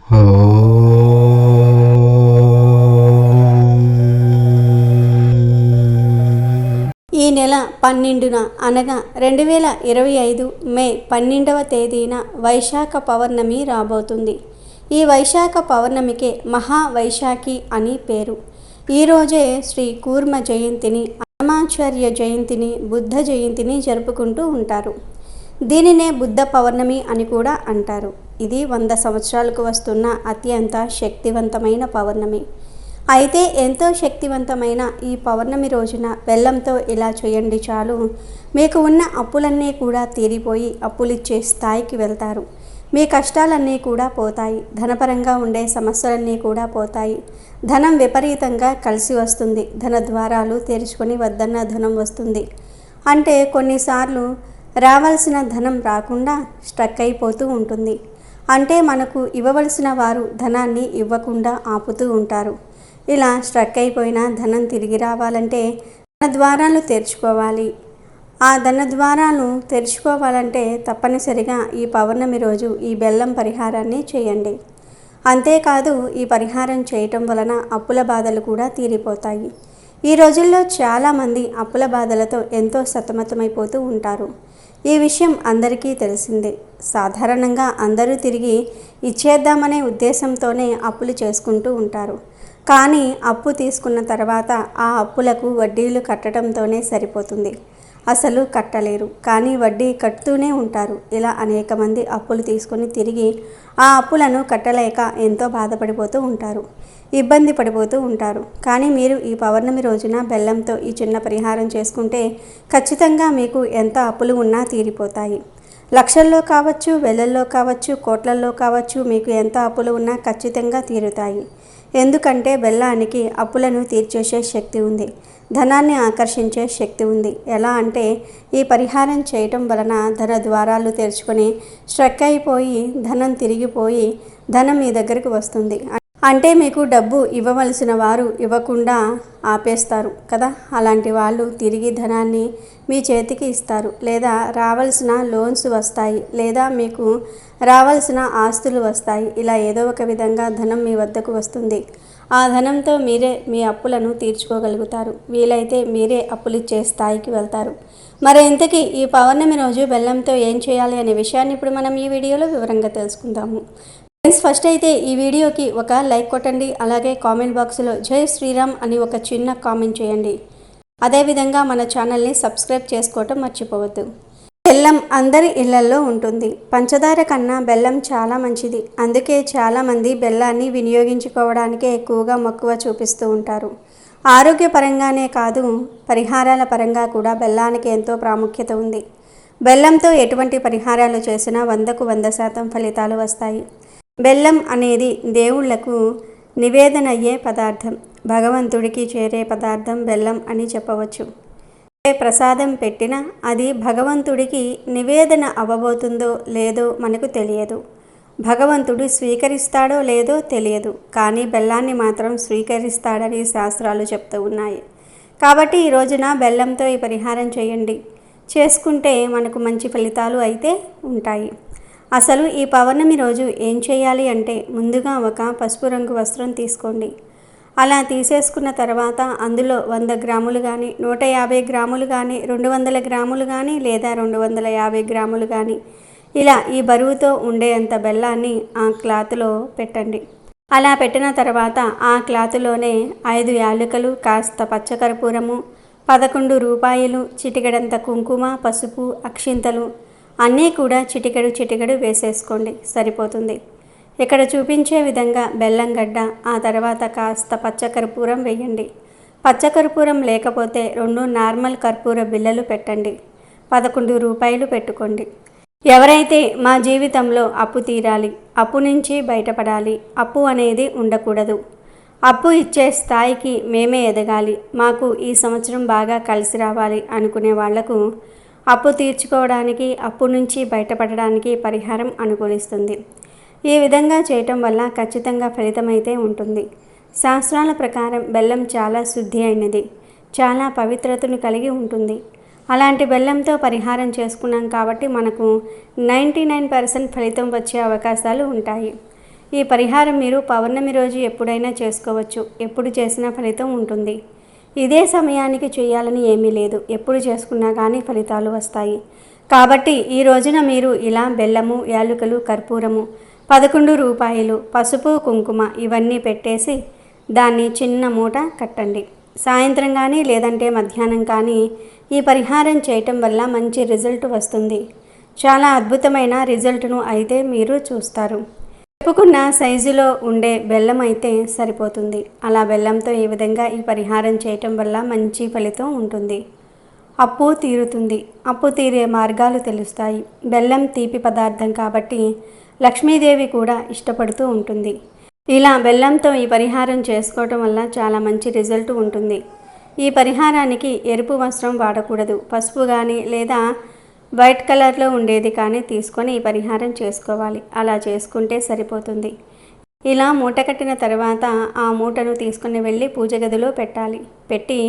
ఈ నెల 12న అనగా 2025 మే 12వ తేదీన వైశాఖ పౌర్ణమి రాబోతుంది. ఈ వైశాఖ పౌర్ణమికే మహావైశాఖి అని పేరు. ఈరోజే శ్రీ కూర్మ జయంతిని, అన్నమాచార్య జయంతిని, బుద్ధ జయంతిని జరుపుకుంటూ ఉంటారు. దీనినే బుద్ధ పౌర్ణమి అని కూడా అంటారు. ఇది 100 సంవత్సరాలకు వస్తున్న అత్యంత శక్తివంతమైన పౌర్ణమి. అయితే ఎంతో శక్తివంతమైన ఈ పౌర్ణమి రోజున బెల్లంతో ఇలా చేయండి చాలు, మీకు ఉన్న అప్పులన్నీ కూడా తీరిపోయి అప్పులిచ్చే స్థాయికి వెళ్తారు. మీ కష్టాలన్నీ కూడా పోతాయి. ధనపరంగా ఉండే సమస్యలన్నీ కూడా పోతాయి. ధనం విపరీతంగా కలిసి వస్తుంది. ధన ద్వారాలు తెరుచుకొని వద్దన్న ధనం వస్తుంది. అంటే కొన్నిసార్లు రావాల్సిన ధనం రాకుండా స్ట్రక్ అయిపోతూ ఉంటుంది. అంటే మనకు ఇవ్వవలసిన వారు ధనాన్ని ఇవ్వకుండా ఆపుతూ ఉంటారు. ఇలా స్ట్రక్ అయిపోయిన ధనం తిరిగి రావాలంటే ధన ద్వారాలు తెరుచుకోవాలి. ఆ ధన ద్వారాలు తెరుచుకోవాలంటే తప్పనిసరిగా ఈ పౌర్ణమి రోజు ఈ బెల్లం పరిహారాన్ని చేయండి. అంతేకాదు ఈ పరిహారం చేయటం వలన అప్పుల బాధలు కూడా తీరిపోతాయి. ఈ రోజుల్లో చాలామంది అప్పుల బాధలతో ఎంతో సతమతమైపోతూ ఉంటారు. ఈ విషయం అందరికీ తెలిసిందే. సాధారణంగా అందరూ తిరిగి ఇచ్చేద్దామనే ఉద్దేశంతోనే అప్పులు చేసుకుంటూ ఉంటారు. కానీ అప్పు తీసుకున్న తర్వాత ఆ అప్పులకు వడ్డీలు కట్టడంతోనే సరిపోతుంది. అసలు కట్టలేరు, కానీ వడ్డీ కట్టుతూనే ఉంటారు. ఇలా అనేక మంది అప్పులు తీసుకొని తిరిగి ఆ అప్పులను కట్టలేక ఎంతో బాధపడిపోతూ ఉంటారు, ఇబ్బంది పడిపోతూ ఉంటారు. కానీ మీరు ఈ పౌర్ణమి రోజున బెల్లంతో ఈ చిన్న పరిహారం చేసుకుంటే ఖచ్చితంగా మీకు ఎంత అప్పులు ఉన్నా తీరిపోతాయి. లక్షల్లో కావచ్చు, వేలల్లో కావచ్చు, కోట్లల్లో కావచ్చు, మీకు ఎంత అప్పులు ఉన్నా ఖచ్చితంగా తీరుతాయి. ఎందుకంటే బెల్లానికి అప్పులను తీర్చేసే శక్తి ఉంది, ధనాన్ని ఆకర్షించే శక్తి ఉంది. ఎలా అంటే ఈ పరిహారం చేయటం వలన ధన ద్వారాలు తెరుచుకొని స్ట్రక్ అయిపోయి ధనం తిరిగిపోయి ధనం మీ దగ్గరికి వస్తుంది. అంటే మీకు డబ్బు ఇవ్వవలసిన వారు ఇవ్వకుండా ఆపేస్తారు కదా, అలాంటి వాళ్ళు తిరిగి ధనాన్ని మీ చేతికి ఇస్తారు. లేదా రావాల్సిన లోన్స్ వస్తాయి, లేదా మీకు రావాల్సిన ఆస్తులు వస్తాయి. ఇలా ఏదో ఒక విధంగా ధనం మీ వద్దకు వస్తుంది. ఆ ధనంతో మీరే మీ అప్పులను తీర్చుకోగలుగుతారు. వీలైతే మీరే అప్పులిచ్చే స్థాయికి వెళ్తారు. మరి ఇంతకీ ఈ పౌర్ణమి రోజు బెల్లంతో ఏం చేయాలి అనే విషయాన్ని ఇప్పుడు మనం ఈ వీడియోలో వివరంగా తెలుసుకుందాము. ఫ్రెండ్స్, ఫస్ట్ అయితే ఈ వీడియోకి ఒక లైక్ కొట్టండి. అలాగే కామెంట్ బాక్స్లో జై శ్రీరామ్ అని ఒక చిన్న కామెంట్ చేయండి. అదేవిధంగా మన ఛానల్ని సబ్స్క్రైబ్ చేసుకోవటం మర్చిపోవద్దు. బెల్లం అందరి ఇళ్లల్లో ఉంటుంది. పంచదార కన్నా బెల్లం చాలా మంచిది. అందుకే చాలామంది బెల్లాన్ని వినియోగించుకోవడానికే ఎక్కువగా మక్కువ చూపిస్తూ ఉంటారు. ఆరోగ్యపరంగానే కాదు, పరిహారాల పరంగా కూడా బెల్లానికి ఎంతో ప్రాముఖ్యత ఉంది. బెల్లంతో ఎటువంటి పరిహారాలు చేసినా 100కు 100% ఫలితాలు వస్తాయి. బెల్లం అనేది దేవుళ్లకు నివేదన అయ్యే పదార్థం, భగవంతుడికి చేరే పదార్థం బెల్లం అని చెప్పవచ్చు. ప్రసాదం పెట్టినా అది భగవంతుడికి నివేదన అవ్వబోతుందో లేదో మనకు తెలియదు. భగవంతుడు స్వీకరిస్తాడో లేదో తెలియదు. కానీ బెల్లాన్ని మాత్రం స్వీకరిస్తాడని శాస్త్రాలు చెప్తూ ఉన్నాయి. కాబట్టి ఈ రోజున బెల్లంతో ఈ పరిహారం చేయండి. చేసుకుంటే మనకు మంచి ఫలితాలు అయితే ఉంటాయి. అసలు ఈ పౌర్ణమి రోజు ఏం చేయాలి అంటే ముందుగా ఒక పసుపు రంగు వస్త్రం తీసుకోండి. అలా తీసేసుకున్న తర్వాత అందులో 100 గ్రాములు కానీ, 150 గ్రాములు కానీ, 200 గ్రాములు కానీ, లేదా 250 గ్రాములు కానీ, ఇలా ఈ బరువుతో ఉండేంత బెల్లాన్ని ఆ క్లాత్లో పెట్టండి. అలా పెట్టిన తర్వాత ఆ క్లాత్లోనే 5 యాలకులు, కాస్త పచ్చకర్పూరము, 11 రూపాయలు, చిటికెడంత కుంకుమ, పసుపు, అక్షింతలు అన్నీ కూడా చిటికెడు వేసేసుకోండి, సరిపోతుంది. ఇక్కడ చూపించే విధంగా బెల్లం గడ్డ, ఆ తర్వాత కాస్త పచ్చకర్పూరం వేయండి. పచ్చకర్పూరం లేకపోతే 2 నార్మల్ కర్పూర బిళ్ళలు పెట్టండి. 11 రూపాయలు పెట్టుకోండి. ఎవరైతే మా జీవితంలో అప్పు తీరాలి, అప్పు నుంచి బయటపడాలి, అప్పు అనేది ఉండకూడదు, అప్పు ఇచ్చే స్థాయికి మేమే ఎదగాలి, మాకు ఈ సంవత్సరం బాగా కలిసి రావాలి అనుకునే వాళ్లకు అప్పు తీర్చుకోవడానికి, అప్పు నుంచి బయటపడడానికి పరిహారం అనుకూలిస్తుంది. ఈ విధంగా చేయటం వల్ల ఖచ్చితంగా ఫలితమైతే ఉంటుంది. శాస్త్రాల ప్రకారం బెల్లం చాలా శుద్ధి అయినది, చాలా పవిత్రతను కలిగి ఉంటుంది. అలాంటి బెల్లంతో పరిహారం చేసుకున్నాం కాబట్టి మనకు 99% ఫలితం వచ్చే అవకాశాలు ఉంటాయి. ఈ పరిహారం మీరు పౌర్ణమి రోజు ఎప్పుడైనా చేసుకోవచ్చు. ఎప్పుడు చేసినా ఫలితం ఉంటుంది. ఇదే సమయానికి చేయాలని ఏమీ లేదు. ఎప్పుడు చేసుకున్నా కానీ ఫలితాలు వస్తాయి. కాబట్టి ఈ రోజున మీరు ఇలా బెల్లము, యాలకులు, కర్పూరము, 11 రూపాయలు, పసుపు, కుంకుమ ఇవన్నీ పెట్టేసి దాన్ని చిన్న మూట కట్టండి. సాయంత్రం కానీ లేదంటే మధ్యాహ్నం కానీ ఈ పరిహారం చేయటం వల్ల మంచి రిజల్ట్ వస్తుంది. చాలా అద్భుతమైన రిజల్ట్ను అయితే మీరు చూస్తారు. చెప్పుకున్న సైజులో ఉండే బెల్లం అయితే సరిపోతుంది. అలా బెల్లంతో ఈ విధంగా ఈ పరిహారం చేయటం వల్ల మంచి ఫలితం ఉంటుంది. అప్పు తీరుతుంది. అప్పు తీరే మార్గాలు తెలుస్తాయి. బెల్లం తీపి పదార్థం కాబట్టి లక్ష్మీదేవి కూడా ఇష్టపడుతూ ఉంటుంది. ఇలా బెల్లంతో ఈ పరిహారం చేసుకోవటం వల్ల చాలా మంచి రిజల్ట్ ఉంటుంది. ఈ పరిహారానికి ఎరుపు వస్త్రం వాడకూడదు. పసుపు కానీ లేదా వైట్ కలర్లో ఉండేది కానీ తీసుకొని ఈ పరిహారం చేసుకోవాలి. అలా చేసుకుంటే సరిపోతుంది. ఇలా మూట కట్టిన తర్వాత ఆ మూటను తీసుకుని వెళ్ళి పూజ గదిలో పెట్టాలి. పెట్టి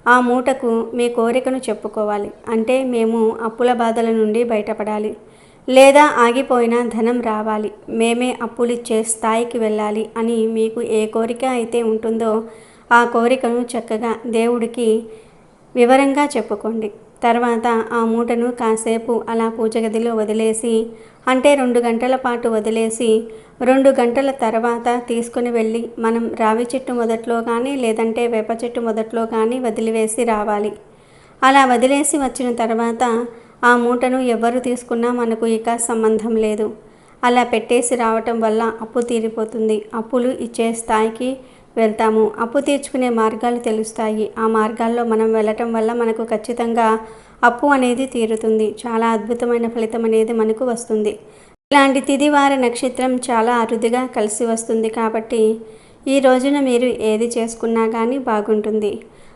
ఆ మూటకు మీ కోరికను చెప్పుకోవాలి. అంటే మేము అప్పుల బాధల నుండి బయటపడాలి, లేదా ఆగిపోయిన ధనం రావాలి, మేమే అప్పులిచ్చే స్థాయికి వెళ్ళాలి అని మీకు ఏ కోరిక అయితే ఉంటుందో ఆ కోరికను చక్కగా దేవుడికి వివరంగా చెప్పుకోండి. తర్వాత ఆ మూటను కాసేపు అలా పూజ గదిలో వదిలేసి, అంటే 2 గంటల పాటు వదిలేసి 2 గంటల తర్వాత తీసుకుని వెళ్ళి మనం రావి చెట్టు మొదట్లో కానీ లేదంటే వేప చెట్టు మొదట్లో కానీ వదిలివేసి రావాలి. అలా వదిలేసి వచ్చిన తర్వాత ఆ మూటను ఎవరు తీసుకున్నా మనకు ఇక సంబంధం లేదు. అలా పెట్టేసి రావటం వల్ల అప్పు తీరిపోతుంది. అప్పులు ఇచ్చే స్థాయికి వెళ్తాము. అప్పు తీర్చుకునే మార్గాలు తెలుస్తాయి. ఆ మార్గాల్లో మనం వెళ్ళటం వల్ల మనకు ఖచ్చితంగా అప్పు అనేది తీరుతుంది. చాలా అద్భుతమైన ఫలితం అనేది మనకు వస్తుంది. ఇలాంటి తిదివార నక్షత్రం చాలా అరుదుగా కలిసి వస్తుంది కాబట్టి ఈ రోజున మీరు ఏది చేసుకున్నా కానీ బాగుంటుంది.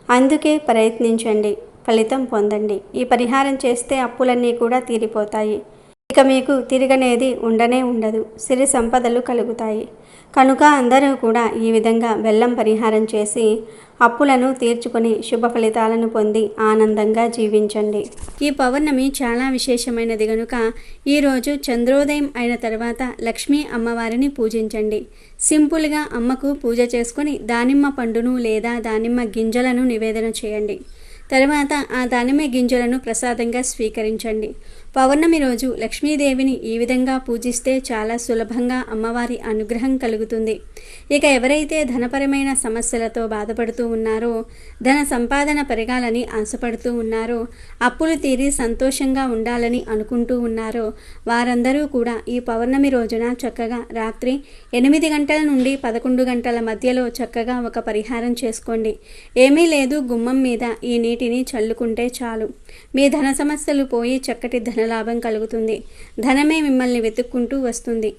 అందుకే ప్రయత్నించండి, ఫలితం పొందండి. ఈ పరిహారం చేస్తే అప్పులన్నీ కూడా తీరిపోతాయి. ఇక మీకు తిరగనేది ఉండనే ఉండదు. సిరి సంపదలు కలుగుతాయి. కనుక అందరూ కూడా ఈ విధంగా బెల్లం పరిహారం చేసి అప్పులను తీర్చుకొని శుభ ఫలితాలను పొంది ఆనందంగా జీవించండి. ఈ పౌర్ణమి చాలా విశేషమైనది కనుక ఈరోజు చంద్రోదయం అయిన తర్వాత లక్ష్మీ అమ్మవారిని పూజించండి. సింపుల్గా అమ్మకు పూజ చేసుకొని దానిమ్మ పండును లేదా దానిమ్మ గింజలను నివేదన చేయండి. తర్వాత ఆ దానిమ్మ గింజలను ప్రసాదంగా స్వీకరించండి. పౌర్ణమి రోజు లక్ష్మీదేవిని ఈ విధంగా పూజిస్తే చాలా సులభంగా అమ్మవారి అనుగ్రహం కలుగుతుంది. ఇక ఎవరైతే ధనపరమైన సమస్యలతో బాధపడుతూ ఉన్నారో, ధన సంపాదన పెరగాలని ఆశపడుతూ ఉన్నారో, అప్పులు తీరి సంతోషంగా ఉండాలని అనుకుంటూ ఉన్నారో వారందరూ కూడా ఈ పౌర్ణమి రోజున చక్కగా రాత్రి 8 గంటల నుండి 11 గంటల మధ్యలో చక్కగా ఒక పరిహారం చేసుకోండి. ఏమీ లేదు, గుమ్మం మీద ఈ నీటిని చల్లుకుంటే చాలు. మీ ధన సమస్యలు పోయి చక్కటి ధనలాభం కలుగుతుంది. ధనమే మిమ్మల్ని వెతుక్కుంటూ వస్తుంది.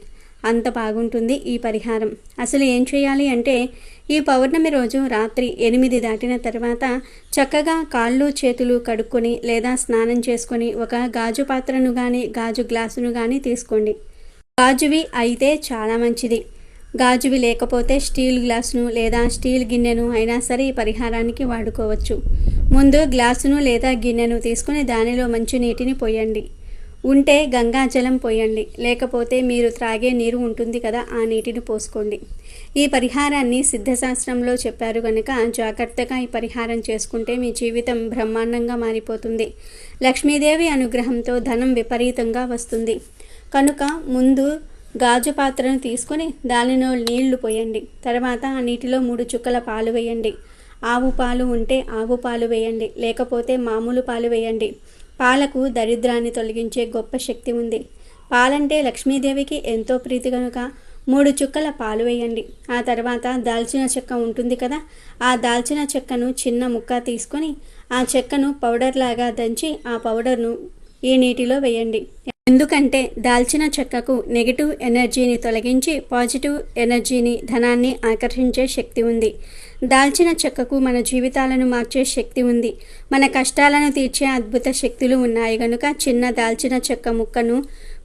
అంత బాగుంటుంది ఈ పరిహారం. అసలు ఏం చేయాలి అంటే ఈ పౌర్ణమి రోజు రాత్రి 8 దాటిన తర్వాత చక్కగా కాళ్ళు చేతులు కడుక్కొని లేదా స్నానం చేసుకొని ఒక గాజు పాత్రను కానీ గాజు గ్లాసును కానీ తీసుకోండి. గాజువి అయితే చాలా మంచిది. గాజువి లేకపోతే స్టీల్ గ్లాసును లేదా స్టీల్ గిన్నెను అయినా సరే ఈ పరిహారానికి వాడుకోవచ్చు. ముందు గ్లాసును లేదా గిన్నెను తీసుకుని దానిలో మంచి నీటిని పోయండి. ఉంటే గంగాజలం పోయండి, లేకపోతే మీరు త్రాగే నీరు ఉంటుంది కదా ఆ నీటిని పోసుకోండి. ఈ పరిహారాన్ని సిద్ధశాస్త్రంలో చెప్పారు కనుక జాగ్రత్తగా ఈ పరిహారం చేసుకుంటే మీ జీవితం బ్రహ్మాండంగా మారిపోతుంది. లక్ష్మీదేవి అనుగ్రహంతో ధనం విపరీతంగా వస్తుంది. కనుక ముందు గాజు పాత్రను తీసుకొని దానిలో నీళ్లు పోయండి. తర్వాత ఆ నీటిలో 3 చుక్కల పాలు వేయండి. ఆవు పాలు ఉంటే ఆవు పాలు వేయండి, లేకపోతే మామూలు పాలు వేయండి. పాలకు దరిద్రాన్ని తొలగించే గొప్ప శక్తి ఉంది. పాలంటే లక్ష్మీదేవికి ఎంతో ప్రీతి కనుక 3 చుక్కల పాలు వేయండి. ఆ తర్వాత దాల్చిన చెక్క ఉంటుంది కదా, ఆ దాల్చిన చెక్కను చిన్న ముక్క తీసుకొని ఆ చెక్కను పౌడర్ లాగా దంచి ఆ పౌడర్ను ఈ నీటిలో వేయండి. ఎందుకంటే దాల్చిన చెక్కకు నెగిటివ్ ఎనర్జీని తొలగించి పాజిటివ్ ఎనర్జీని, ధనాన్ని ఆకర్షించే శక్తి ఉంది. దాల్చిన చెక్కకు మన జీవితాలను మార్చే శక్తి ఉంది. మన కష్టాలను తీర్చే అద్భుత శక్తులు ఉన్నాయి కనుక చిన్న దాల్చిన చెక్క ముక్కను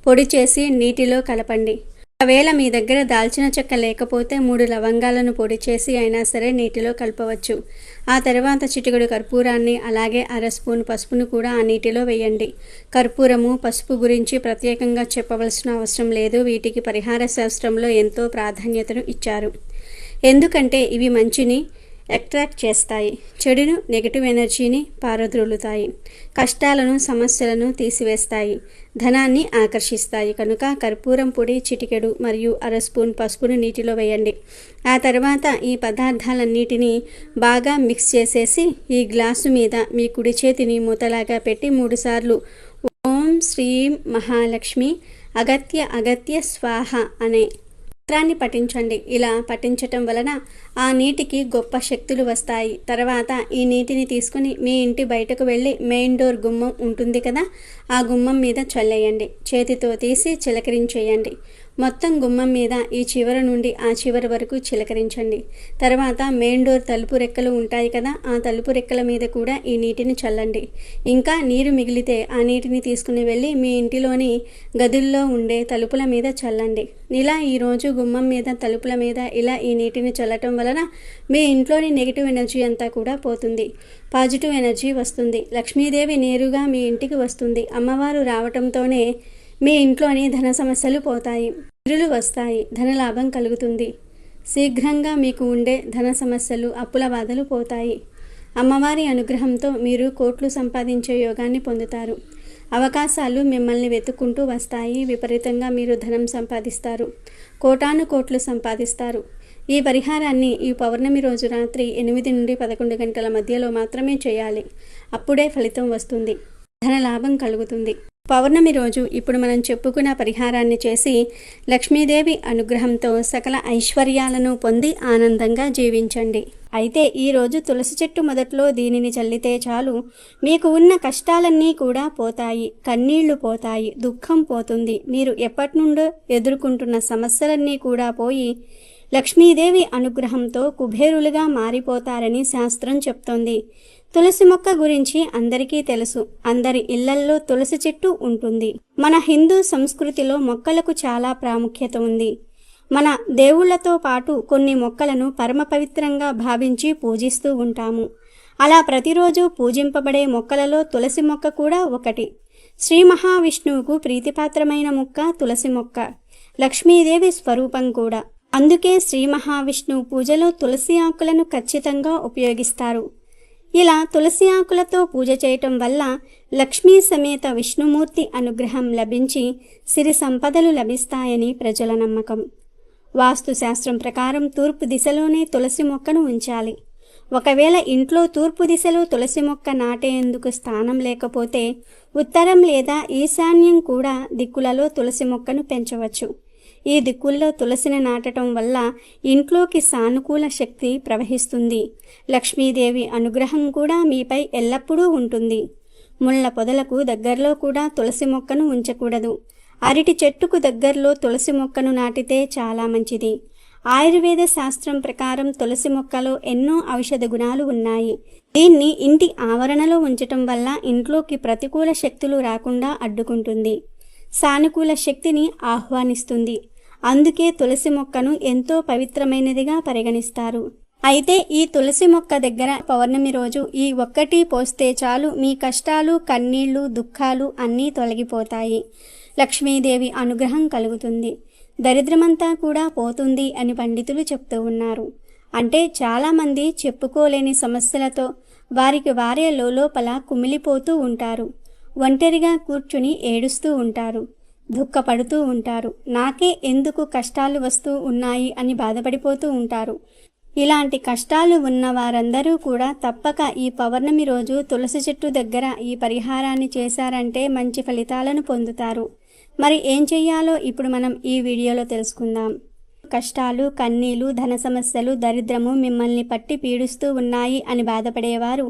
పొడి చేసి నీటిలో కలపండి. ఒకవేళ మీ దగ్గర దాల్చిన చెక్క లేకపోతే 3 లవంగాలను పొడి చేసి అయినా సరే నీటిలో కలపవచ్చు. ఆ తర్వాత చిటికెడు కర్పూరాన్ని అలాగే అర స్పూన్ పసుపును కూడా ఆ నీటిలో వేయండి. కర్పూరము పసుపు గురించి ప్రత్యేకంగా చెప్పవలసిన అవసరం లేదు. వీటికి పరిహార శాస్త్రంలో ఎంతో ప్రాధాన్యతను ఇచ్చారు. ఎందుకంటే ఇవి మంచిని అట్రాక్ట్ చేస్తాయి, చెడును నెగటివ్ ఎనర్జీని పారద్రోలుతాయి, కష్టాలను సమస్యలను తీసివేస్తాయి, ధనాన్ని ఆకర్షిస్తాయి. కనుక కర్పూరం పొడి చిటికెడు మరియు అర స్పూన్ పసుపును నీటిలో వేయండి. ఆ తర్వాత ఈ పదార్థాలన్నిటినీ బాగా మిక్స్ చేసేసి ఈ గ్లాసు మీద మీ కుడి చేతిని మూతలాగా పెట్టి 3 సార్లు ఓం శ్రీం మహాలక్ష్మి అగత్య అగత్య స్వాహ అనే మంత్రాన్ని పఠించండి. ఇలా పఠించటం వలన ఆ నీటికి గొప్ప శక్తులు వస్తాయి. తర్వాత ఈ నీటిని తీసుకుని మీ ఇంటి బయటకు వెళ్ళి మెయిన్ డోర్ గుమ్మం ఉంటుంది కదా, ఆ గుమ్మం మీద చల్లేయండి. చేతితో తీసి చిలకరించేయండి. మొత్తం గుమ్మం మీద ఈ చివర నుండి ఆ చివరి వరకు చిలకరించండి. తర్వాత మెయిన్ డోర్ తలుపు రెక్కలు ఉంటాయి కదా, ఆ తలుపు రెక్కల మీద కూడా ఈ నీటిని చల్లండి. ఇంకా నీరు మిగిలితే ఆ నీటిని తీసుకుని వెళ్ళి మీ ఇంటిలోని గదుల్లో ఉండే తలుపుల మీద చల్లండి. ఇలా ఈరోజు గుమ్మం మీద తలుపుల మీద ఇలా ఈ నీటిని చల్లటం వలన మీ ఇంట్లోని నెగిటివ్ ఎనర్జీ అంతా కూడా పోతుంది, పాజిటివ్ ఎనర్జీ వస్తుంది. లక్ష్మీదేవి నేరుగా మీ ఇంటికి వస్తుంది. అమ్మవారు రావటంతోనే మీ ఇంట్లోని ధన సమస్యలు పోతాయి, నిధులు వస్తాయి, ధనలాభం కలుగుతుంది. శీఘ్రంగా మీకు ఉండే ధన సమస్యలు అప్పుల బాధలు పోతాయి. అమ్మవారి అనుగ్రహంతో మీరు కోట్లు సంపాదించే యోగాన్ని పొందుతారు. అవకాశాలు మిమ్మల్ని వెతుక్కుంటూ వస్తాయి. విపరీతంగా మీరు ధనం సంపాదిస్తారు, కోటాను కోట్లు సంపాదిస్తారు. ఈ పరిహారాన్ని ఈ పౌర్ణమి రోజు రాత్రి 8 నుండి 11 గంటల మధ్యలో మాత్రమే చేయాలి. అప్పుడే ఫలితం వస్తుంది, ధనలాభం కలుగుతుంది. పౌర్ణమి రోజు ఇప్పుడు మనం చెప్పుకున్న పరిహారాన్ని చేసి లక్ష్మీదేవి అనుగ్రహంతో సకల ఐశ్వర్యాలను పొంది ఆనందంగా జీవించండి. అయితే ఈరోజు తులసి చెట్టు మొదట్లో దీనిని చల్లితే చాలు, మీకు ఉన్న కష్టాలన్నీ కూడా పోతాయి, కన్నీళ్లు పోతాయి, దుఃఖం పోతుంది. మీరు ఎప్పటి నుండో ఎదుర్కొంటున్న సమస్యలన్నీ కూడా పోయి లక్ష్మీదేవి అనుగ్రహంతో కుబేరులుగా మారిపోతారని శాస్త్రం చెప్తోంది. తులసి మొక్క గురించి అందరికీ తెలుసు. అందరి ఇళ్లల్లో తులసి చెట్టు ఉంటుంది. మన హిందూ సంస్కృతిలో మొక్కలకు చాలా ప్రాముఖ్యత ఉంది. మన దేవుళ్లతో పాటు కొన్ని మొక్కలను పరమ పవిత్రంగా భావించి పూజిస్తూ ఉంటాము. అలా ప్రతిరోజు పూజింపబడే మొక్కలలో తులసి మొక్క కూడా ఒకటి. శ్రీ మహావిష్ణువుకు ప్రీతిపాత్రమైన మొక్క తులసి మొక్క, లక్ష్మీదేవి స్వరూపం కూడా. అందుకే శ్రీ మహావిష్ణువు పూజలో తులసి ఆకులను ఖచ్చితంగా ఉపయోగిస్తారు. ఇలా తులసి ఆకులతో పూజ చేయటం వల్ల లక్ష్మీ సమేత విష్ణుమూర్తి అనుగ్రహం లభించి సిరి సంపదలు లభిస్తాయని ప్రజల నమ్మకం. వాస్తు శాస్త్రం ప్రకారం తూర్పు దిశలోనే తులసి మొక్కను ఉంచాలి. ఒకవేళ ఇంట్లో తూర్పు దిశలో తులసి మొక్క నాటేందుకు స్థానం లేకపోతే ఉత్తరం లేదా ఈశాన్యం కూడా దిక్కులలో తులసి మొక్కను పెంచవచ్చు. ఈ దిక్కుల్లో తులసిని నాటడం వల్ల ఇంట్లోకి సానుకూల శక్తి ప్రవహిస్తుంది. లక్ష్మీదేవి అనుగ్రహం కూడా మీపై ఎల్లప్పుడూ ఉంటుంది. ముళ్ళ పొదలకు దగ్గరలో కూడా తులసి మొక్కను ఉంచకూడదు. అరటి చెట్టుకు దగ్గరలో తులసి మొక్కను నాటితే చాలా మంచిది. ఆయుర్వేద శాస్త్రం ప్రకారం తులసి మొక్కలో ఎన్నో ఔషధ గుణాలు ఉన్నాయి. దీన్ని ఇంటి ఆవరణలో ఉంచటం వల్ల ఇంట్లోకి ప్రతికూల శక్తులు రాకుండా అడ్డుకుంటుంది, సానుకూల శక్తిని ఆహ్వానిస్తుంది. అందుకే తులసి మొక్కను ఎంతో పవిత్రమైనదిగా పరిగణిస్తారు. అయితే ఈ తులసి మొక్క దగ్గర పౌర్ణమి రోజు ఈ ఒక్కటి పోస్తే చాలు, మీ కష్టాలు, కన్నీళ్లు, దుఃఖాలు అన్నీ తొలగిపోతాయి. లక్ష్మీదేవి అనుగ్రహం కలుగుతుంది, దరిద్రమంతా కూడా పోతుంది అని పండితులు చెప్తూ ఉన్నారు. అంటే చాలామంది చెప్పుకోలేని సమస్యలతో వారికి వారే లోపల కుమిలిపోతూ ఉంటారు. ఒంటరిగా కూర్చుని ఏడుస్తూ ఉంటారు, దుఃఖపడుతూ ఉంటారు. నాకే ఎందుకు కష్టాలు వస్తూ ఉన్నాయి అని బాధపడిపోతూ ఉంటారు. ఇలాంటి కష్టాలు ఉన్న వారందరూ కూడా తప్పక ఈ పౌర్ణమి రోజు తులసి చెట్టు దగ్గర ఈ పరిహారాన్ని చేశారంటే మంచి ఫలితాలను పొందుతారు. మరి ఏం చెయ్యాలో ఇప్పుడు మనం ఈ వీడియోలో తెలుసుకుందాం. కష్టాలు, కన్నీలు, ధన సమస్యలు, దరిద్రము మిమ్మల్ని పట్టి పీడిస్తూ ఉన్నాయి అని బాధపడేవారు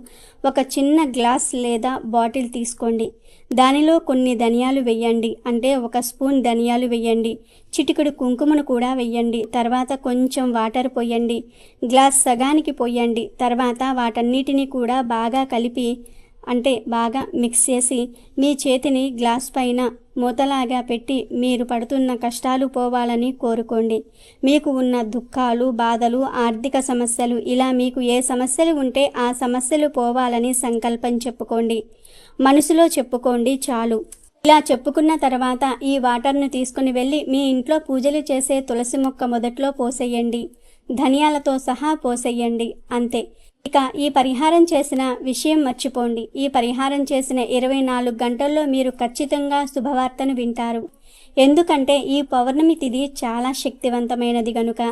ఒక చిన్న గ్లాస్ లేదా బాటిల్ తీసుకోండి. దానిలో కొన్ని ధనియాలు వెయ్యండి. అంటే 1 స్పూన్ ధనియాలు వెయ్యండి. చిటికెడు కుంకుమను కూడా వెయ్యండి. తర్వాత కొంచెం వాటర్ పోయండి. గ్లాస్ సగానికి పోయండి. తర్వాత వాటన్నిటిని కూడా బాగా కలిపి అంటే బాగా మిక్స్ చేసి మీ చేతిని గ్లాస్ పైన మూతలాగా పెట్టి మీరు పడుతున్న కష్టాలు పోవాలని కోరుకోండి. మీకు ఉన్న దుఃఖాలు, బాధలు, ఆర్థిక సమస్యలు, ఇలా మీకు ఏ సమస్యలు ఉంటే ఆ సమస్యలు పోవాలని సంకల్పం చెప్పుకోండి. మనసులో చెప్పుకోండి చాలు. ఇలా చెప్పుకున్న తర్వాత ఈ వాటర్ను తీసుకుని వెళ్ళి మీ ఇంట్లో పూజలు చేసే తులసి మొక్క మొదట్లో పోసేయండి. ధనియాలతో సహా పోసేయండి. అంతే. ఇక ఈ పరిహారం చేసిన విషయం మర్చిపోండి. ఈ పరిహారం చేసిన 24 గంటల్లో మీరు ఖచ్చితంగా శుభవార్తను వింటారు. ఎందుకంటే ఈ పౌర్ణమి తిథి చాలా శక్తివంతమైనది గనుక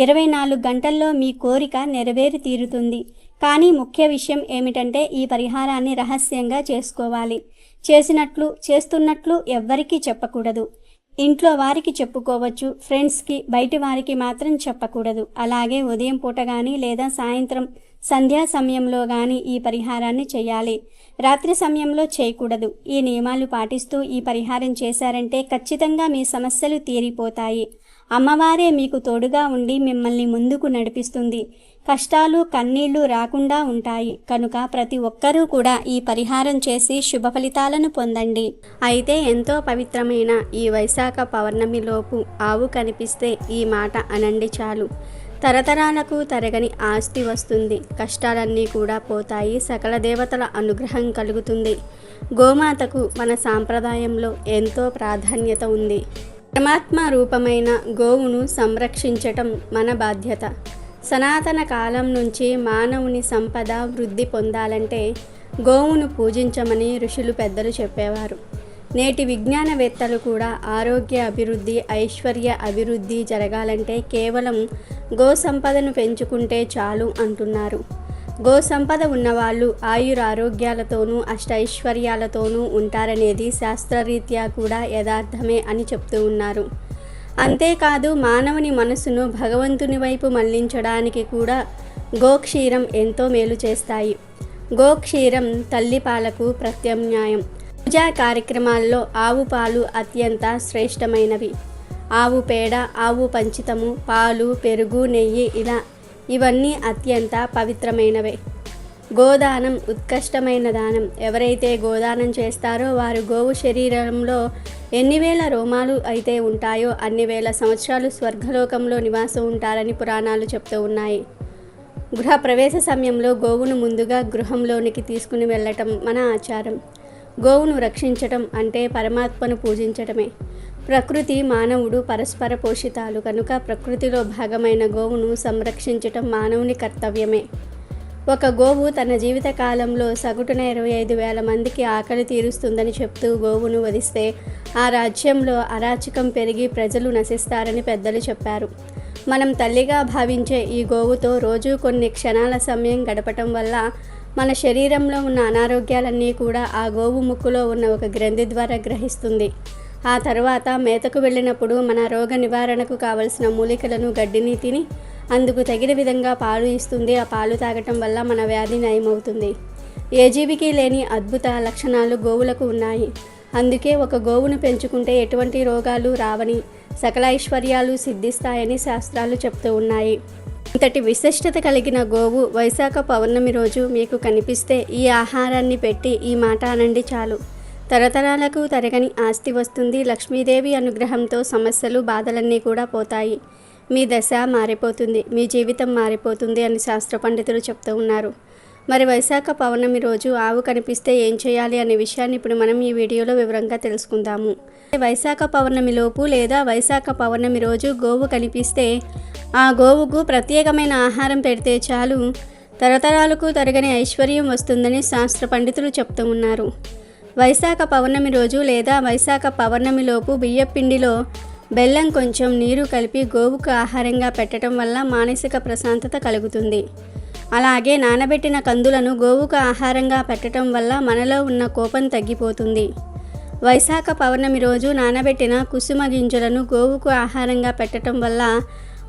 24 గంటల్లో మీ కోరిక నెరవేరి తీరుతుంది. కానీ ముఖ్య విషయం ఏమిటంటే ఈ పరిహారాన్ని రహస్యంగా చేసుకోవాలి. చేస్తున్నట్లు ఎవ్వరికీ చెప్పకూడదు. ఇంట్లో వారికి చెప్పుకోవచ్చు, ఫ్రెండ్స్కి, బయటి వారికి మాత్రం చెప్పకూడదు. అలాగే ఉదయం పూట కానీ లేదా సాయంత్రం సంధ్యా సమయంలో కానీ ఈ పరిహారాన్ని చేయాలి. రాత్రి సమయంలో చేయకూడదు. ఈ నియమాలు పాటిస్తూ ఈ పరిహారం చేశారంటే ఖచ్చితంగా మీ సమస్యలు తీరిపోతాయి. అమ్మవారే మీకు తోడుగా ఉండి మిమ్మల్ని ముందుకు నడిపిస్తుంది. కష్టాలు, కన్నీళ్లు రాకుండా ఉంటాయి. కనుక ప్రతి ఒక్కరూ కూడా ఈ పరిహారం చేసి శుభ ఫలితాలను పొందండి. అయితే ఎంతో పవిత్రమైన ఈ వైశాఖ పౌర్ణమిలోపు ఆవు కనిపిస్తే ఈ మాట అనండి చాలు. తరతరాలకు తరగని ఆస్తి వస్తుంది. కష్టాలన్నీ కూడా పోతాయి. సకల దేవతల అనుగ్రహం కలుగుతుంది. గోమాతకు మన సాంప్రదాయంలో ఎంతో ప్రాధాన్యత ఉంది. పరమాత్మ రూపమైన గోవును సంరక్షించటం మన బాధ్యత. సనాతన కాలం నుంచి మానవుని సంపద వృద్ధి పొందాలంటే గోవును పూజించమని ఋషులు పెద్దలు చెప్పేవారు. నేటి విజ్ఞానవేత్తలు కూడా ఆరోగ్య అభివృద్ధి, ఐశ్వర్య అభివృద్ధి జరగాలంటే కేవలం గో సంపదను పెంచుకుంటే చాలు అంటున్నారు. గో సంపద ఉన్నవాళ్ళు ఆయురారోగ్యాలతోనూ అష్టైశ్వర్యాలతోనూ ఉంటారనేది శాస్త్రరీత్యా కూడా యథార్థమే అని చెప్తూ ఉన్నారు. అంతేకాదు మానవుని మనసును భగవంతుని వైపు మళ్లించడానికి కూడా గోక్షీరం ఎంతో మేలు చేస్తాయి. గోక్షీరం తల్లిపాలకు ప్రత్యామ్నాయం. పూజా కార్యక్రమాల్లో ఆవు పాలు అత్యంత శ్రేష్టమైనవి. ఆవు పేడ, ఆవు పంచితము, పాలు, పెరుగు, నెయ్యి ఇవన్నీ అత్యంత పవిత్రమైనవే. గోదానం ఉత్కృష్టమైన దానం. ఎవరైతే గోదానం చేస్తారో వారు గోవు శరీరంలో ఎన్ని వేల రోమాలు అయితే ఉంటాయో అన్ని వేల సంవత్సరాలు స్వర్గలోకంలో నివాసం ఉంటారని పురాణాలు చెప్తూ ఉన్నాయి. గృహ ప్రవేశ సమయంలో గోవును ముందుగా గృహంలోనికి తీసుకుని వెళ్ళటం మన ఆచారం. గోవును రక్షించటం అంటే పరమాత్మను పూజించటమే. ప్రకృతి, మానవుడు పరస్పర పోషితాలు కనుక ప్రకృతిలో భాగమైన గోవును సంరక్షించటం మానవుని కర్తవ్యమే. ఒక గోవు తన జీవిత కాలంలో సగటున 25,000 మందికి ఆకలి తీరుస్తుందని చెప్తూ గోవును వధిస్తే ఆ రాజ్యంలో అరాచకం పెరిగి ప్రజలు నశిస్తారని పెద్దలు చెప్పారు. మనం తల్లిగా భావించే ఈ గోవుతో రోజు కొన్ని క్షణాల సమయం గడపటం వల్ల మన శరీరంలో ఉన్న అనారోగ్యాలన్నీ కూడా ఆ గోవు ముక్కులో ఉన్న ఒక గ్రంథి ద్వారా గ్రహిస్తుంది. ఆ తర్వాత మేతకు వెళ్ళినప్పుడు మన రోగ నివారణకు కావలసిన మూలికలను, గడ్డిని తిని అందుకు తగిన విధంగా పాలు ఇస్తుంది. ఆ పాలు తాగటం వల్ల మన వ్యాధి నయమవుతుంది. ఏ జీవికి లేని అద్భుత లక్షణాలు గోవులకు ఉన్నాయి. అందుకే ఒక గోవును పెంచుకుంటే ఎటువంటి రోగాలు రావని, సకల ఐశ్వర్యాలు సిద్ధిస్తాయని శాస్త్రాలు చెప్తూ ఉన్నాయి. ఇంతటి విశిష్టత కలిగిన గోవు వైశాఖ పౌర్ణమి రోజు మీకు కనిపిస్తే ఈ ఆహారాన్ని పెట్టి ఈ మాట అనండి చాలు. తరతరాలకు తరగని ఆస్తి వస్తుంది. లక్ష్మీదేవి అనుగ్రహంతో సమస్యలు, బాధలన్నీ కూడా పోతాయి. మీ దశ మారిపోతుంది, మీ జీవితం మారిపోతుంది అని శాస్త్ర పండితులు చెప్తూ ఉన్నారు. మరి వైశాఖ పౌర్ణమి రోజు ఆవు కనిపిస్తే ఏం చేయాలి అనే విషయాన్ని ఇప్పుడు మనం ఈ వీడియోలో వివరంగా తెలుసుకుందాము. వైశాఖ పౌర్ణమి లోపు లేదా వైశాఖ పౌర్ణమి రోజు గోవు కనిపిస్తే ఆ గోవుకు ప్రత్యేకమైన ఆహారం పెడితే చాలు, తరతరాలకు తరగని ఐశ్వర్యం వస్తుందని శాస్త్ర పండితులు చెప్తూ ఉన్నారు. వైశాఖ పౌర్ణమి రోజు లేదా వైశాఖ పౌర్ణమి లోపు బియ్యపిండిలో బెల్లం, కొంచెం నీరు కలిపి గోవుకు ఆహారంగా పెట్టడం వల్ల మానసిక ప్రశాంతత కలుగుతుంది. అలాగే నానబెట్టిన కందులను గోవుకు ఆహారంగా పెట్టడం వల్ల మనలో ఉన్న కోపం తగ్గిపోతుంది. వైశాఖ పౌర్ణమి రోజు నానబెట్టిన కుసుమ గింజలను గోవుకు ఆహారంగా పెట్టడం వల్ల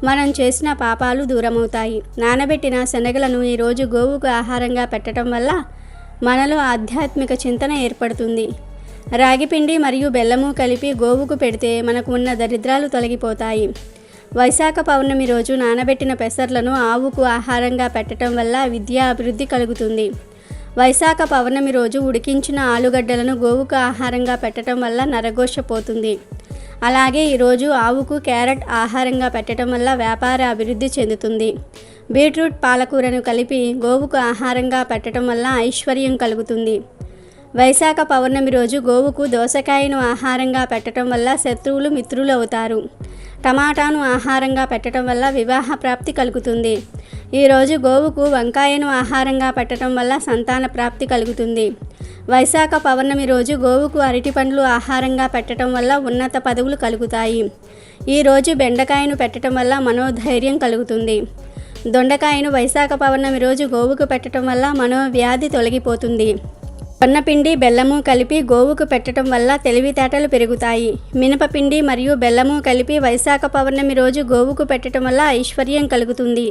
మనం చేసిన పాపాలు దూరమవుతాయి. నానబెట్టిన శనగలను ఈరోజు గోవుకు ఆహారంగా పెట్టడం వల్ల మనలో ఆధ్యాత్మిక చింతన ఏర్పడుతుంది. రాగిపిండి మరియు బెల్లము కలిపి గోవుకు పెడితే మనకు ఉన్న దరిద్రాలు తొలగిపోతాయి. వైశాఖ పౌర్ణమి రోజు నానబెట్టిన పెసర్లను ఆవుకు ఆహారంగా పెట్టడం వల్ల విద్యా అభివృద్ధి కలుగుతుంది. వైశాఖ పౌర్ణమి రోజు ఉడికించిన ఆలుగడ్డలను గోవుకు ఆహారంగా పెట్టడం వల్ల నరఘోష పోతుంది. అలాగే ఈరోజు ఆవుకు క్యారెట్ ఆహారంగా పెట్టడం వల్ల వ్యాపార అభివృద్ధి చెందుతుంది. బీట్రూట్ పాలకూరను కలిపి గోవుకు ఆహారంగా పెట్టడం వల్ల ఐశ్వర్యం కలుగుతుంది. వైశాఖ పౌర్ణమి రోజు గోవుకు దోసకాయను ఆహారంగా పెట్టడం వల్ల శత్రువులు మిత్రులు అవుతారు. టమాటాను ఆహారంగా పెట్టడం వల్ల వివాహ ప్రాప్తి కలుగుతుంది. ఈరోజు గోవుకు వంకాయను ఆహారంగా పెట్టడం వల్ల సంతాన ప్రాప్తి కలుగుతుంది. వైశాఖ పౌర్ణమి రోజు గోవుకు అరటి పండ్లు ఆహారంగా పెట్టడం వల్ల ఉన్నత పదవులు కలుగుతాయి. ఈరోజు బెండకాయను పెట్టడం వల్ల మనోధైర్యం కలుగుతుంది. దొండకాయను వైశాఖ పౌర్ణమి రోజు గోవుకు పెట్టడం వల్ల మనోవ్యాధి తొలగిపోతుంది. కొన్నపిండి బెల్లము కలిపి గోవుకు పెట్టడం వల్ల తెలివితేటలు పెరుగుతాయి. మినపపిండి మరియు బెల్లము కలిపి వైశాఖ పౌర్ణమి రోజు గోవుకు పెట్టడం వల్ల ఐశ్వర్యం కలుగుతుంది.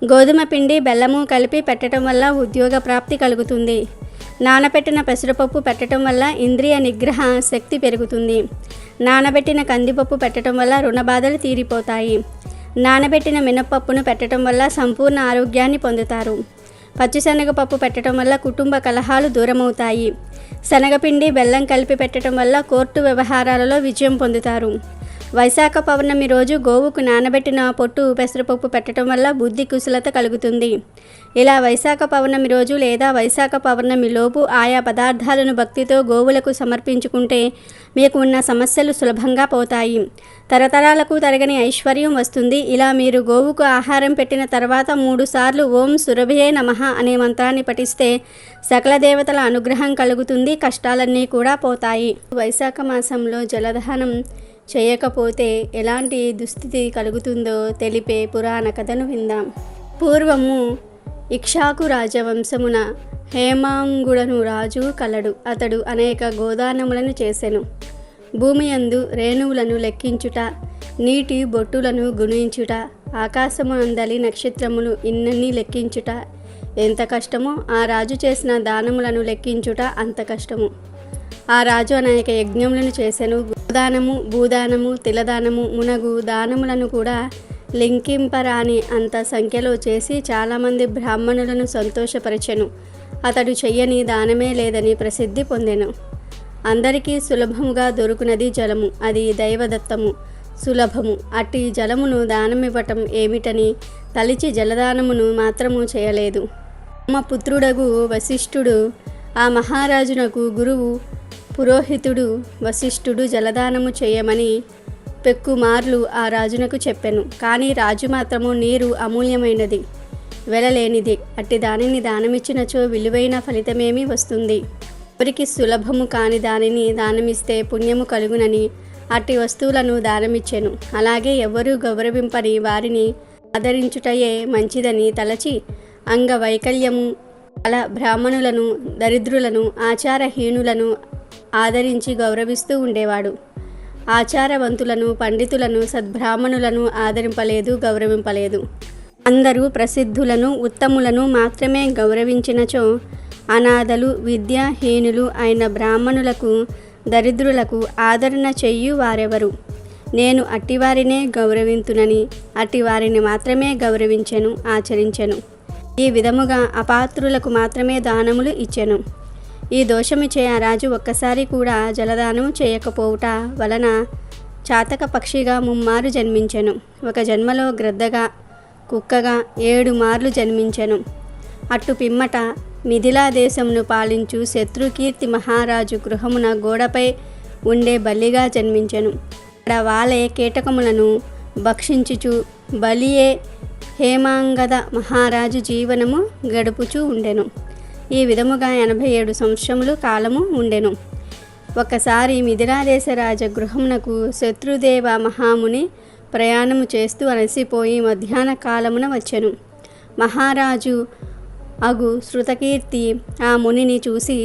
గోధుమ పిండి బెల్లము కలిపి పెట్టడం వల్ల ఉద్యోగ ప్రాప్తి కలుగుతుంది. నానబెట్టిన పెసరపప్పు పెట్టడం వల్ల ఇంద్రియ నిగ్రహ శక్తి పెరుగుతుంది. నానబెట్టిన కందిపప్పు పెట్టడం వల్ల రుణబాధలు తీరిపోతాయి. నానబెట్టిన మినపప్పును పెట్టడం వల్ల సంపూర్ణ ఆరోగ్యాన్ని పొందుతారు. పచ్చిశనగపప్పు పెట్టడం వల్ల కుటుంబ కలహాలు దూరమవుతాయి. శనగపిండి బెల్లం కలిపి పెట్టడం వల్ల కోర్టు వ్యవహారాలలో విజయం పొందుతారు. వైశాఖ పౌర్ణమి రోజు గోవుకు నానబెట్టిన పొట్టు పెసరపప్పు పెట్టడం వల్ల బుద్ధి కుశలత కలుగుతుంది. ఇలా వైశాఖ పౌర్ణమి రోజు లేదా వైశాఖ పౌర్ణమి లోపు ఆయా పదార్థాలను భక్తితో గోవులకు సమర్పించుకుంటే మీకు ఉన్న సమస్యలు సులభంగా పోతాయి. తరతరాలకు తరగని ఐశ్వర్యం వస్తుంది. ఇలా మీరు గోవుకు ఆహారం పెట్టిన తర్వాత 3 సార్లు ఓం సురభయే నమః అనే మంత్రాన్ని పఠిస్తే సకల దేవతల అనుగ్రహం కలుగుతుంది. కష్టాలన్నీ కూడా పోతాయి. వైశాఖ మాసంలో జలదానం చేయకపోతే ఎలాంటి దుస్థితి కలుగుతుందో తెలిపే పురాణ కథను విందాం. పూర్వము ఇక్ష్వాకు రాజవంశమున హేమాంగుడను రాజు కలడు. అతడు అనేక గోదానములను చేసెను. భూమియందు రేణువులను లెక్కించుట, నీటి బొట్టులను గుణించుట, ఆకాశమునందలి నక్షత్రములు ఇన్నన్ని లెక్కించుట ఎంత కష్టమో, ఆ రాజు చేసిన దానములను లెక్కించుట అంత కష్టము. ఆ రాజు అనేక యజ్ఞములను చేసెను. గోదానము, భూదానము, తిలదానము మునగు దానములను కూడా లెక్కింపరాని అంత సంఖ్యలో చేసి చాలామంది బ్రాహ్మణులను సంతోషపరచెను. అతడు చెయ్యని దానమే లేదని ప్రసిద్ధి పొందెను. అందరికీ సులభముగా దొరుకునది జలము, అది దైవదత్తము, సులభము. అట్టి జలమును దానమివ్వటం ఏమిటని తలిచి జలదానమును మాత్రము చేయలేదు. తమ పుత్రుడగు వశిష్ఠుడు ఆ మహారాజునకు గురువు పురోహితుడు వశిష్ఠుడు జలదానము చేయమని పెక్కుమార్లు ఆ రాజునకు చెప్పెను. కానీ రాజు మాత్రము నీరు అమూల్యమైనది, వెలలేనిది, అట్టి దానిని దానమిచ్చినచో విలువైన ఫలితమేమి వస్తుంది? ఎవరికి సులభము కాని దానిని దానమిస్తే పుణ్యము కలుగునని అట్టి వస్తువులను దానమిచ్చెను. అలాగే ఎవరూ గౌరవింపని వారిని ఆదరించుటయే మంచిదని తలచి అంగవైకల్యము అలా బ్రాహ్మణులను, దరిద్రులను, ఆచారహీనులను ఆదరించి గౌరవిస్తూ ఉండేవాడు. ఆచారవంతులను, పండితులను, సద్బ్రాహ్మణులను ఆదరింపలేదు, గౌరవింపలేదు. అందరూ ప్రసిద్ధులను, ఉత్తములను మాత్రమే గౌరవించినచో అనాథలు, విద్యాహీనులు అయిన బ్రాహ్మణులకు, దరిద్రులకు ఆదరణ చెయ్యు వారెవరు? నేను అట్టివారినే గౌరవింతునని అట్టివారిని మాత్రమే గౌరవించెను, ఆచరించెను. ఈ విధముగా అపాత్రులకు మాత్రమే దానములు ఇచ్చెను. ఈ దోషమిచ్చే ఆ రాజు ఒక్కసారి కూడా జలదానం చేయకపోవుట వలన చాతక పక్షిగా 3 మార్లు జన్మించెను. ఒక జన్మలో గ్రద్దగా, కుక్కగా 7 మార్లు జన్మించెను. అట్టు పిమ్మట మిథిలా దేశమును పాలించు శత్రుకీర్తి మహారాజు గృహమున గోడపై ఉండే బల్లిగా జన్మించెను. అక్కడ వాలే కీటకములను భక్షించుచు బలియే హేమాంగద మహారాజు జీవనము గడుపుచూ ఉండెను. ఈ విధముగా 87 సంవత్సరములు కాలము ఉండెను. ఒకసారి మిథిలాదేశ రాజగృహమునకు శత్రుదేవ మహాముని ప్రయాణము చేస్తూ అలసిపోయి మధ్యాహ్న కాలమున వచ్చెను. మహారాజు అగు శృతకీర్తి ఆ మునిని చూసి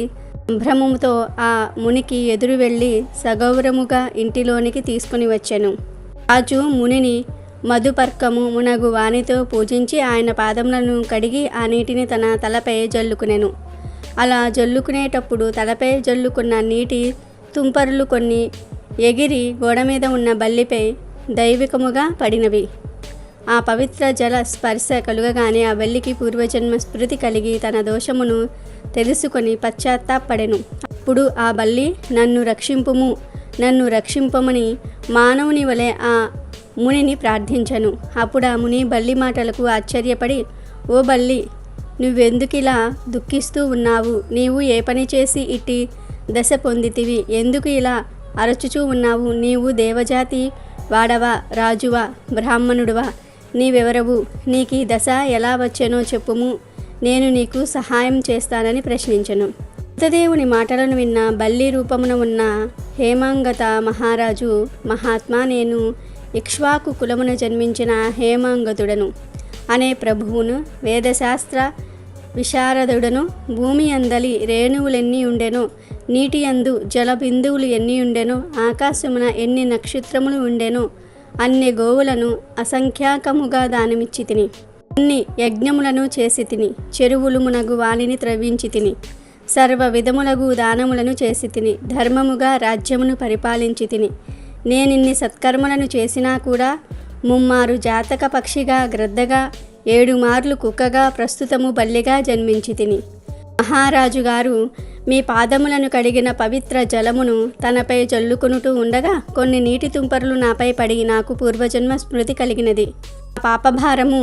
సంభ్రమముతో ఆ మునికి ఎదురు వెళ్ళి సగౌరముగా ఇంటిలోనికి తీసుకుని వచ్చెను. రాజు మునిని మధుపర్కము మునగు వానితో పూజించి ఆయన పాదములను కడిగి ఆ నీటిని తన తలపై జల్లుకునెను. అలా జల్లుకునేటప్పుడు తలపై జల్లుకున్న నీటి తుంపరులు కొన్ని ఎగిరి గోడ మీద ఉన్న బల్లిపై దైవికముగా పడినవి. ఆ పవిత్ర జల స్పర్శ కలుగగానే ఆ బల్లికి పూర్వజన్మ స్మృతి కలిగి తన దోషమును తెలుసుకొని పశ్చాత్తాపడెను. అప్పుడు ఆ బల్లి నన్ను రక్షింపుము, నన్ను రక్షింపమని మానవుని వలె ఆ మునిని ప్రార్థించెను. అప్పుడు ఆ ముని బల్లి మాటలకు ఆశ్చర్యపడి, ఓ బల్లి, నువ్వెందుకిలా దుఃఖిస్తూ ఉన్నావు? నీవు ఏ పని చేసి ఇట్టి దశ పొందితివి? ఎందుకు ఇలా అరచుచూ ఉన్నావు? నీవు దేవజాతి వాడవా, రాజువా, బ్రాహ్మణుడువా? నీవెవరవు? నీకు ఈ దశ ఎలా వచ్చెనో చెప్పుము, నేను నీకు సహాయం చేస్తానని ప్రశ్నించెను. బుద్ధదేవుని మాటలను విన్న బల్లి రూపమున ఉన్న హేమాంగత మహారాజు, మహాత్మా, నేను ఇక్ష్వాకు కులమున జన్మించిన హేమాంగతుడను అనే ప్రభువును, వేదశాస్త్ర విశారదుడను, భూమి అందలి రేణువులెన్ని ఉండెనో, నీటి యందు జల బిందువులు ఎన్ని ఉండెనో, ఆకాశమున ఎన్ని నక్షత్రములు ఉండెనో అన్ని గోవులను అసంఖ్యాకముగా దానమిచ్చి తిని, అన్ని యజ్ఞములను చేసి తిని, చెరువులు మునగు వాలిని త్రవ్వించి తిని, సర్వ విధములగు దానములను చేసి తిని, ధర్మముగా రాజ్యమును పరిపాలించి తిని. నేనిన్ని సత్కర్మలను చేసినా కూడా ముమ్మారు జాతక పక్షిగా, గ్రద్దగా, 7 మార్లు కుక్కగా, ప్రస్తుతము బల్లిగా జన్మించి తిని. మహారాజు గారు మీ పాదములను కడిగిన పవిత్ర జలమును తనపై చల్లుకొనుటూ ఉండగా కొన్ని నీటి తుంపరులు నాపై పడి నాకు పూర్వజన్మ స్మృతి కలిగినది. పాపభారము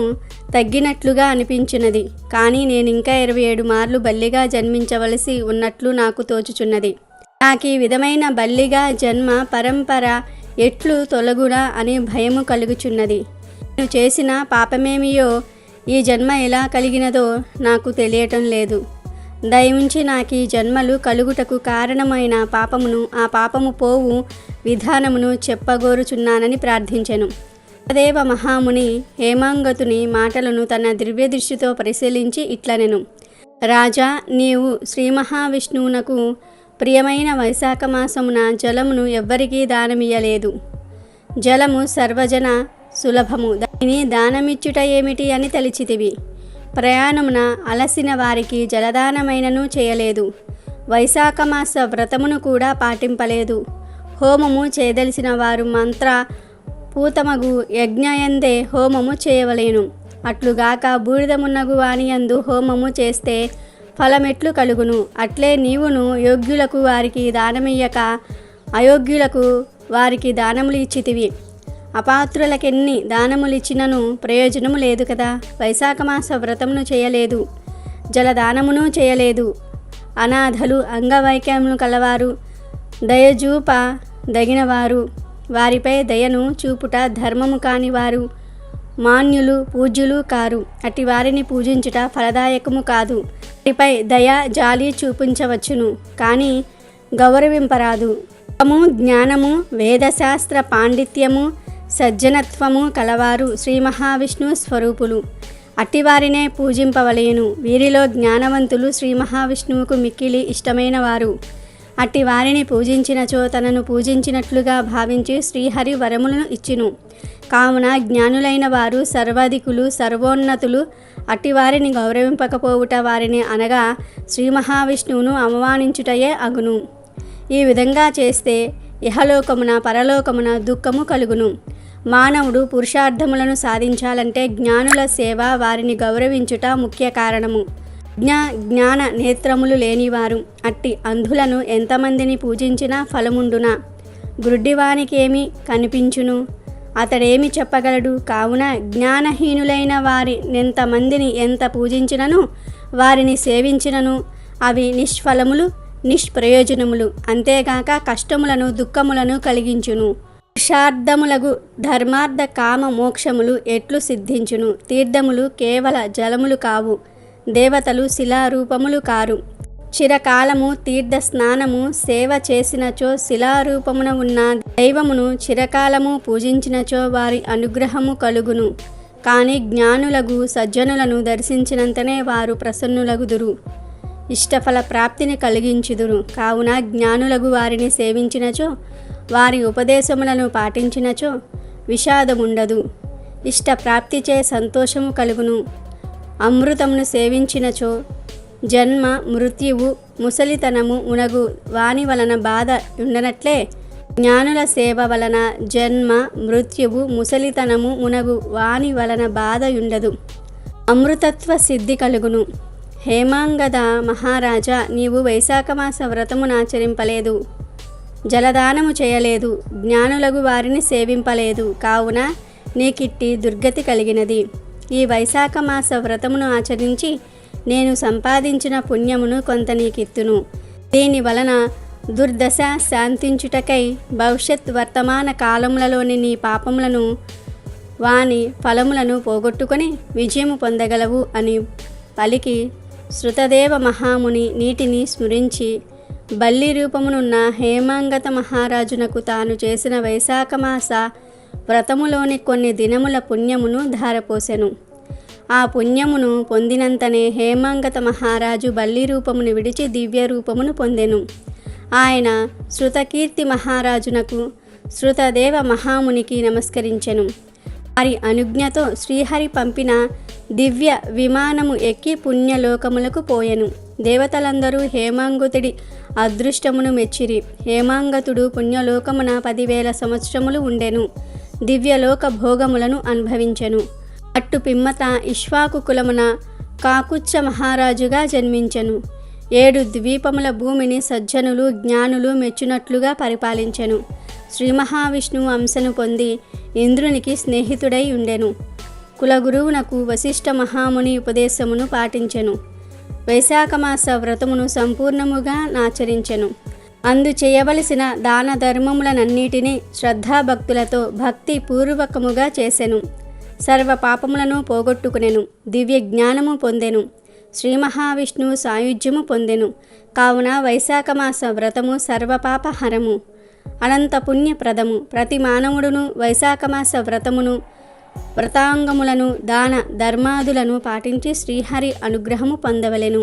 తగ్గినట్లుగా అనిపించినది. కానీ నేనింకా 27 మార్లు బల్లిగా జన్మించవలసి ఉన్నట్లు నాకు తోచుచున్నది. నాకీ విధమైన బల్లిగా జన్మ పరంపర ఎట్లు తొలగునా అని భయము కలుగుచున్నది. నేను చేసిన పాపమేమియో ఈ జన్మ ఎలా కలిగినదో నాకు తెలియటం లేదు. దయవుంచి నాకు ఈ జన్మలు కలుగుటకు కారణమైన పాపమును, ఆ పాపము పోవు విధానమును చెప్పగోరుచున్నానని ప్రార్థించెను. దేవ మహాముని హేమాంగతుని మాటలను తన దివ్య దృష్టితో పరిశీలించి ఇట్లనెను. రాజా, నీవు శ్రీ మహావిష్ణువునకు ప్రియమైన వైశాఖ మాసమున జలమును ఎవ్వరికీ దానమియ్యలేదు. జలము సర్వజన సులభము, దానిని దానమిచ్చుట ఏమిటి అని తలిచితివి. ప్రయాణమున అలసిన వారికి జలదానమైనను చేయలేదు. వైశాఖ మాస వ్రతమును కూడా పాటింపలేదు. హోమము చేయదలిసిన వారు మంత్ర పూతమగు యజ్ఞయందే హోమము చేయవలేను. అట్లుగాక బూడిదమున్నగు వానియందు హోమము చేస్తే ఫలమెట్లు కలుగును? అట్లే నీవును యోగ్యులకు వారికి దానమియ్యక అయోగ్యులకు వారికి దానములు ఇచ్చితివి. అపాత్రులకెన్ని దానములిచ్చినను ప్రయోజనము లేదు కదా. వైశాఖ మాస వ్రతమును చేయలేదు, జలదానమును చేయలేదు. అనాథలు, అంగవైకల్యములు కలవారు, దయచూప దగినవారు, వారిపై దయను చూపుట ధర్మము కాని వారు మాన్యులు, పూజ్యులు కారు. అట్టి వారిని పూజించుట ఫలదాయకము కాదు. వారిపై దయ, జాలి చూపించవచ్చును, కానీ గౌరవింపరాదు. జ్ఞానము, వేదశాస్త్ర పాండిత్యము, సజ్జనత్వము కలవారు శ్రీ మహావిష్ణువు స్వరూపులు. అట్టివారినే పూజింపవలేను. వీరిలో జ్ఞానవంతులు శ్రీ మహావిష్ణువుకు మిక్కిలి ఇష్టమైన వారు. అట్టి వారిని పూజించినచో తనను పూజించినట్లుగా భావించి శ్రీహరి వరములను ఇచ్చును. కావున జ్ఞానులైన వారు సర్వాధికులు, సర్వోన్నతులు. అట్టివారిని గౌరవింపకపోవుట వారిని అనగా శ్రీ మహావిష్ణువును అవమానించుటయే అగును. ఈ విధంగా చేస్తే ఇహలోకమున పరలోకమున దుఃఖము కలుగును. మానవుడు పురుషార్థములను సాధించాలంటే జ్ఞానుల సేవ, వారిని గౌరవించుట ముఖ్య కారణము. జ్ఞాన నేత్రములు లేనివారు అట్టి అంధులను ఎంతమందిని పూజించినా ఫలముండునా? గుడ్డివానికేమి కనిపించును? అతడేమి చెప్పగలడు? కావున జ్ఞానహీనులైన వారి ఎంతమందిని ఎంత పూజించినను, వారిని సేవించినను అవి నిష్ఫలములు, నిష్ప్రయోజనములు. అంతేగాక కష్టములను, దుఃఖములను కలిగించును. పురుషార్థములగు ధర్మార్థ కామ మోక్షములు ఎట్లు సిద్ధించును? తీర్థములు కేవల జలములు కావు, దేవతలు శిలారూపములు కారు. చిరకాలము తీర్థ స్నానము సేవ చేసినచో శిలారూపమున ఉన్న దైవమును చిరకాలము పూజించినచో వారి అనుగ్రహము కలుగును. కానీ జ్ఞానులగు సజ్జనులను దర్శించినంతనే వారు ప్రసన్నులగుదురు, ఇష్టఫల ప్రాప్తిని కలిగించుదురు. కావున జ్ఞానులగు వారిని సేవించినచో, వారి ఉపదేశములను పాటించినచో విషాదముండదు, ఇష్ట ప్రాప్తిచే సంతోషము కలుగును. అమృతమును సేవించినచో జన్మ, మృత్యువు, ముసలితనము మునగు వాని వలన బాధ ఉండనట్లే జ్ఞానుల సేవ వలన జన్మ, మృత్యువు, ముసలితనము మునగు వాని వలన బాధ ఉండదు, అమృతత్వ సిద్ధి కలుగును. హేమాంగద మహారాజా, నీవు వైశాఖమాస వ్రతమునాచరింపలేదు, జలదానము చేయలేదు, జ్ఞానులగు వారిని సేవింపలేదు, కావున నీకిట్టి దుర్గతి కలిగినది. ఈ వైశాఖమాస వ్రతమును ఆచరించి నేను సంపాదించిన పుణ్యమును కొంత నీకిత్తును. దీని వలన దుర్దశ శాంతించుటకై భవిష్యత్ వర్తమాన కాలములలోని నీ పాపములను వాని ఫలములను పోగొట్టుకొని విజయము పొందగలవు అని పలికి శృతదేవ మహాముని నీటిని స్మరించి బల్లి రూపమునున్న హేమాంగత మహారాజునకు తాను చేసిన వైశాఖమాస వ్రతములోని కొన్ని దినముల పుణ్యమును ధారపోసెను. ఆ పుణ్యమును పొందినంతనే హేమాంగత మహారాజు బల్లి రూపమును విడిచి దివ్య రూపమును పొందెను. ఆయన శృతకీర్తి మహారాజునకు శృతదేవ మహామునికి నమస్కరించెను. వారి అనుజ్ఞతో శ్రీహరి పంపిన దివ్య విమానము ఎక్కి పుణ్యలోకములకు పోయెను. దేవతలందరూ హేమాంగతుడి అదృష్టమును మెచ్చిరి. హేమాంగతుడు పుణ్యలోకమున 10,000 సంవత్సరములు ఉండెను. దివ్యలోక భోగములను అనుభవించెను. అట్టు పిమ్మత ఇక్ష్వాకు కులమున కాకుత్స మహారాజుగా జన్మించెను. 7 ద్వీపముల భూమిని సజ్జనులు జ్ఞానులు మెచ్చునట్లుగా పరిపాలించెను. శ్రీ మహావిష్ణువు అంశను పొంది ఇంద్రునికి స్నేహితుడై ఉండెను. కులగురువునకు వశిష్ఠ మహాముని ఉపదేశమును పాటించెను. వైశాఖమాస వ్రతమును సంపూర్ణముగా ఆచరించెను. అందు చేయవలసిన దాన ధర్మములనన్నిటినీ శ్రద్ధాభక్తులతో భక్తి పూర్వకముగా చేసెను. సర్వ పాపములను పోగొట్టుకునెను. దివ్య జ్ఞానము పొందెను. శ్రీ మహావిష్ణువు సాయుధ్యము పొందెను. కావున వైశాఖమాస వ్రతము సర్వపాపహరము, అనంత పుణ్యప్రదము. ప్రతి మానవుడును వైశాఖమాస వ్రతమును వ్రతాంగములను దాన ధర్మాదులను పాటించి శ్రీహరి అనుగ్రహము పొందవలెను.